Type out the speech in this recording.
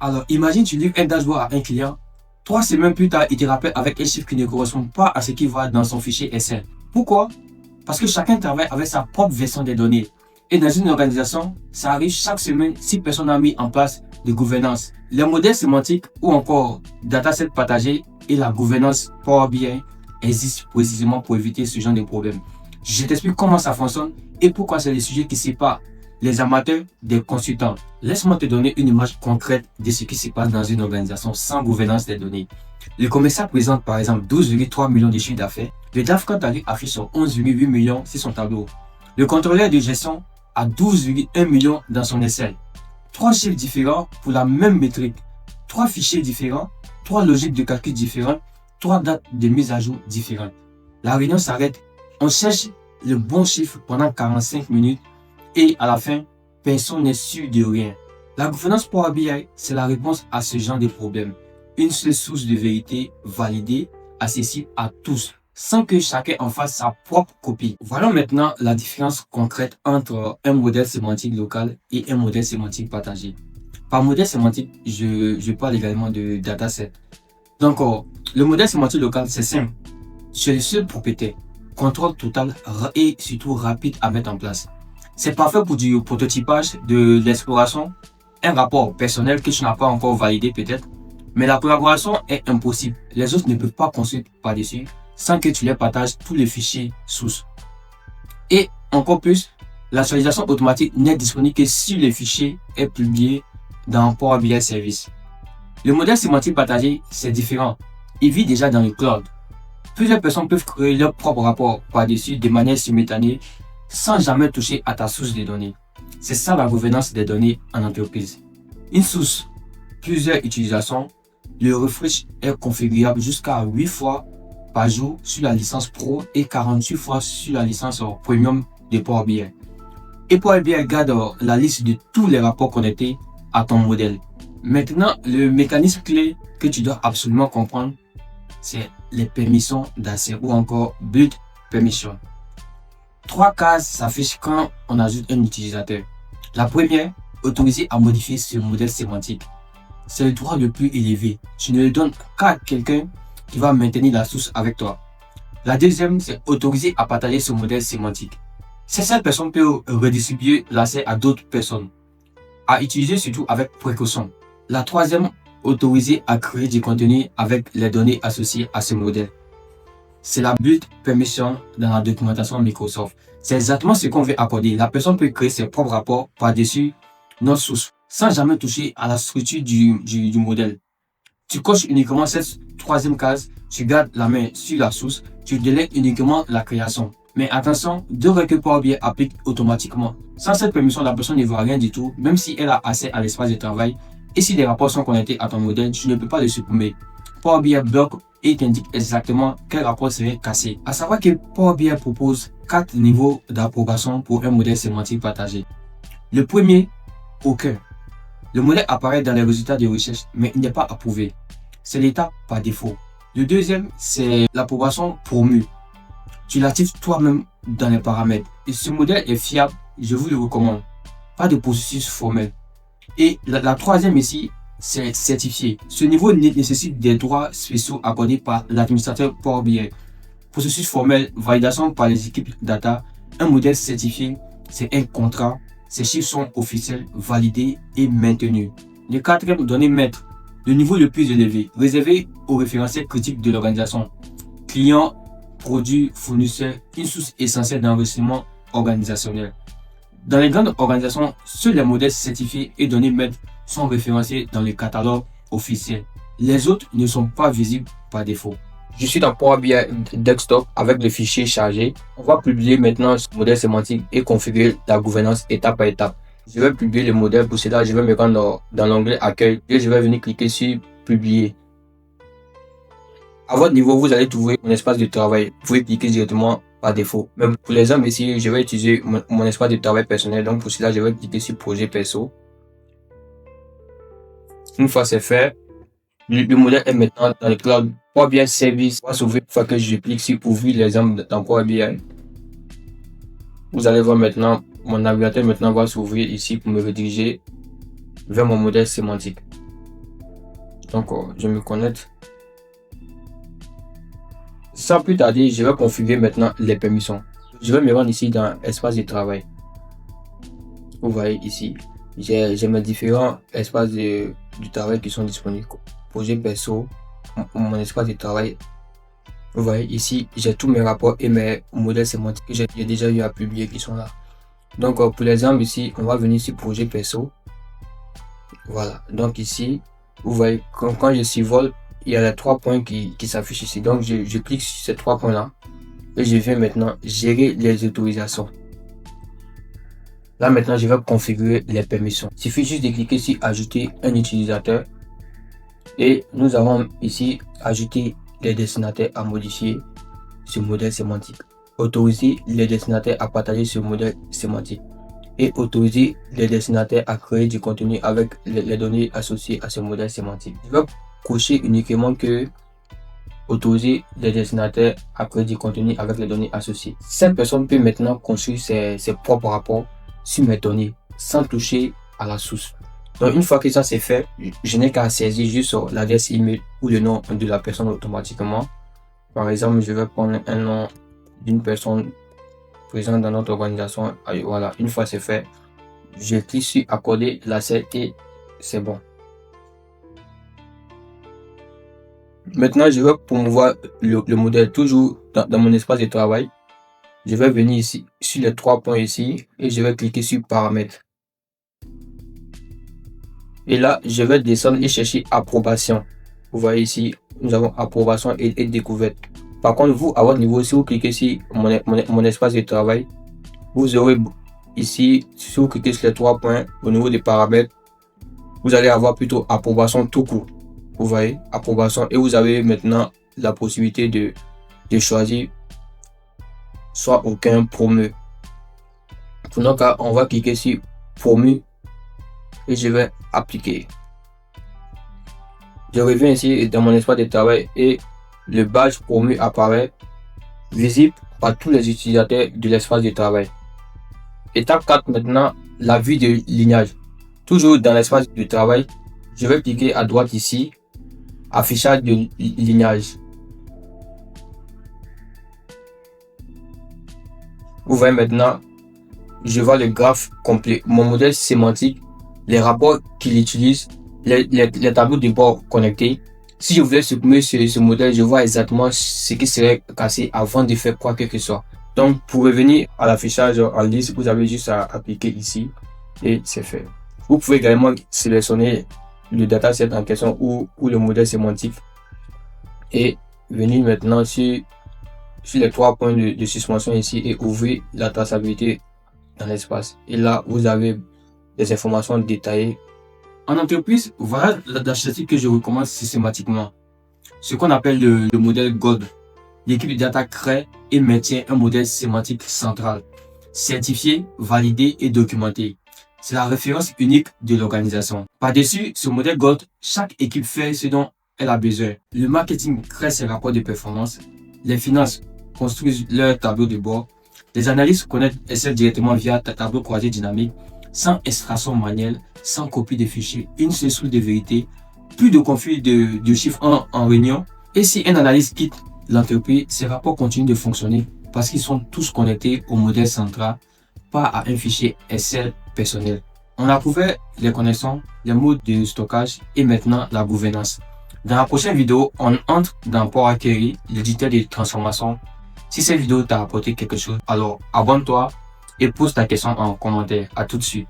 Alors, imagine tu livres un dashboard à un client. 3 semaines plus tard, il te rappelle avec un chiffre qui ne correspond pas à ce qu'il voit dans son fichier Excel. Pourquoi? Parce que chacun travaille avec sa propre version des données. Et dans une organisation, ça arrive chaque semaine si personne n'a mis en place de gouvernance. Les modèles sémantiques ou encore dataset partagés et la gouvernance Power BI existent précisément pour éviter ce genre de problème. Je t'explique comment ça fonctionne et pourquoi c'est le sujet qui sépare les amateurs des consultants. Laisse-moi te donner une image concrète de ce qui se passe dans une organisation sans gouvernance des données. Le commerçant présente par exemple 12,3 millions de chiffres d'affaires. Le DAF quant à lui affiche sur 11,8 millions sur son tableau. Le contrôleur de gestion a 12,1 millions dans son Excel. 3 chiffres différents pour la même métrique. 3 fichiers différents, 3 logiques de calcul différentes, 3 dates de mise à jour différentes. La réunion s'arrête. On cherche le bon chiffre pendant 45 minutes et à la fin, personne n'est sûr de rien. La gouvernance Power BI, c'est la réponse à ce genre de problème. Une seule source de vérité validée, accessible à tous, sans que chacun en fasse sa propre copie. Voilà maintenant la différence concrète entre un modèle sémantique local et un modèle sémantique partagé. Par modèle sémantique, je parle également de dataset. Donc, le modèle sémantique local, c'est simple. C'est le seul propriétaire, contrôle total et surtout rapide à mettre en place. C'est parfait pour du prototypage, de l'exploration, un rapport personnel que tu n'as pas encore validé peut-être. Mais la collaboration est impossible. Les autres ne peuvent pas construire par-dessus sans que tu les partages tous les fichiers sources. Et encore plus, l'actualisation automatique n'est disponible que si le fichier est publié dans Power BI Service. Le modèle sémantique partagé, c'est différent. Il vit déjà dans le cloud. Plusieurs personnes peuvent créer leur propre rapport par-dessus de manière simultanée sans jamais toucher à ta source de données. C'est ça la gouvernance des données en entreprise. Une source, plusieurs utilisations, le refresh est configurable jusqu'à 8 fois par jour sur la licence Pro et 48 fois sur la licence Premium de Power BI. Et Power BI garde la liste de tous les rapports connectés à ton modèle. Maintenant, le mécanisme clé que tu dois absolument comprendre, c'est les permissions d'accès ou encore build permission. 3 cases s'affichent quand on ajoute un utilisateur. La première, autoriser à modifier ce modèle sémantique. C'est le droit le plus élevé. Tu ne le donnes qu'à quelqu'un qui va maintenir la source avec toi. La deuxième, c'est autoriser à partager ce modèle sémantique. Cette personne peut redistribuer l'accès à d'autres personnes. À utiliser surtout avec précaution. La troisième, autoriser à créer du contenu avec les données associées à ce modèle. C'est la build permission dans la documentation Microsoft. C'est exactement ce qu'on veut accorder. La personne peut créer ses propres rapports par-dessus notre source, sans jamais toucher à la structure du modèle. Tu coches uniquement cette troisième case, tu gardes la main sur la source, tu délègues uniquement la création. Mais attention, dès que Power BI applique automatiquement. Sans cette permission, la personne ne voit rien du tout, même si elle a accès à l'espace de travail. Et si les rapports sont connectés à ton modèle, tu ne peux pas les supprimer. Power BI bloque et t'indique exactement quel rapport serait cassé. À savoir que Power BI propose 4 niveaux d'approbation pour un modèle sémantique partagé. Le premier, aucun. Le modèle apparaît dans les résultats de recherche, mais il n'est pas approuvé. C'est l'étape par défaut. Le deuxième, c'est l'approbation promue. Tu l'actives toi-même dans les paramètres. Et ce modèle est fiable, je vous le recommande. Pas de processus formel. Et la troisième ici, c'est certifié. Ce niveau nécessite des droits spéciaux accordés par l'administrateur Power BI. Processus formel, validation par les équipes data. Un modèle certifié, c'est un contrat. Ces chiffres sont officiels, validés et maintenus. Le quatrième, données maîtres. Le niveau le plus élevé, réservé aux référentiels critiques de l'organisation. Clients, produits, fournisseurs, une source essentielle d'enregistrement organisationnel. Dans les grandes organisations, seuls les modèles certifiés et données maîtres sont référencés dans le catalogue officiel. Les autres ne sont pas visibles par défaut. Je suis dans Power BI Desktop avec le fichier chargé. On va publier maintenant ce modèle sémantique et configurer la gouvernance étape par étape. Je vais publier le modèle. Pour cela, je vais me rendre dans l'onglet Accueil et je vais venir cliquer sur Publier. À votre niveau, vous allez trouver mon espace de travail. Vous pouvez cliquer directement par défaut. Même pour les hommes ici, je vais utiliser mon espace de travail personnel. Donc pour cela, je vais cliquer sur Projet perso. Une fois c'est fait, le modèle est maintenant dans le cloud. Power BI Service va s'ouvrir une fois que je clique sur Ouvrir les hommes dans Power BI. Vous allez voir maintenant, mon navigateur maintenant va s'ouvrir ici pour me rediriger vers mon modèle sémantique. Donc, je me connecte. Sans plus tarder, je vais configurer maintenant les permissions. Je vais me rendre ici dans espace de travail. Vous voyez ici, j'ai mes différents espaces du travail qui sont disponibles. Projet perso, mon espace de travail. Vous voyez ici, j'ai tous mes rapports et mes modèles sémantiques que j'ai déjà eu à publier qui sont là. Donc pour l'exemple ici, on va venir sur projet perso. Voilà, donc ici, vous voyez, quand je survole, il y a les 3 points qui s'affichent ici. Donc je clique sur ces 3 points là et je viens maintenant gérer les autorisations. Là maintenant, je vais configurer les permissions. Il suffit juste de cliquer sur ajouter un utilisateur et nous avons ici ajouté les destinataires à modifier ce modèle sémantique, autoriser les destinataires à partager ce modèle sémantique et autoriser les destinataires à créer du contenu avec les données associées à ce modèle sémantique. Je vais cocher uniquement que autoriser les destinataires à créer du contenu avec les données associées. Cette personne peut maintenant construire ses propres rapports sur mes données sans toucher à la source. Donc une fois que ça c'est fait, je n'ai qu'à saisir juste l'adresse email ou le nom de la personne automatiquement. Par exemple, je vais prendre un nom d'une personne présente dans notre organisation. Et voilà, une fois c'est fait, je clique sur accorder l'accès et c'est bon. Maintenant, je vais promouvoir le modèle toujours dans mon espace de travail. Je vais venir ici sur les 3 points ici et je vais cliquer sur paramètres. Et là, je vais descendre et chercher approbation. Vous voyez ici, nous avons approbation et découverte. Par contre, vous, à votre niveau, si vous cliquez sur mon espace de travail, vous aurez ici, si vous cliquez sur les 3 points au niveau des paramètres, vous allez avoir plutôt approbation tout court. Vous voyez, approbation, et vous avez maintenant la possibilité de choisir soit aucun, promu. Pour notre cas, on va cliquer sur promu et je vais appliquer. Je reviens ici dans mon espace de travail et le badge promu apparaît visible par tous les utilisateurs de l'espace de travail. Étape 4 maintenant, la vue de lignage. Toujours dans l'espace de travail, je vais cliquer à droite ici, affichage de lignage. Vous voyez maintenant, je vois le graphe complet, mon modèle sémantique, les rapports qu'il utilise, les tableaux de bord connectés. Si je voulais supprimer ce modèle, je vois exactement ce qui serait cassé avant de faire quoi que ce soit. Donc pour revenir à l'affichage en liste, vous avez juste à appliquer ici et c'est fait. Vous pouvez également sélectionner le dataset en question ou le modèle sémantique et venir maintenant sur les 3 points de suspension ici et ouvrir la traçabilité dans l'espace. Et là, vous avez des informations détaillées. En entreprise, voilà la statistique que je recommande systématiquement. Ce qu'on appelle le modèle Gold. L'équipe de data crée et maintient un modèle sémantique central, certifié, validé et documenté. C'est la référence unique de l'organisation. Par-dessus ce modèle Gold, chaque équipe fait ce dont elle a besoin. Le marketing crée ses rapports de performance. Les finances construisent leur tableau de bord. Les analystes connectent Excel directement via tableau croisé dynamique, sans extraction manuelle, sans copie de fichiers, une seule source de vérité, plus de conflit de chiffres en réunion. Et si un analyste quitte l'entreprise, ces rapports continuent de fonctionner parce qu'ils sont tous connectés au modèle central, pas à un fichier Excel personnel. On a couvert les connexions, les modes de stockage et maintenant la gouvernance. Dans la prochaine vidéo, on entre dans Power Query, l'éditeur de transformation. Si cette vidéo t'a apporté quelque chose, alors abonne-toi et pose ta question en commentaire. À tout de suite.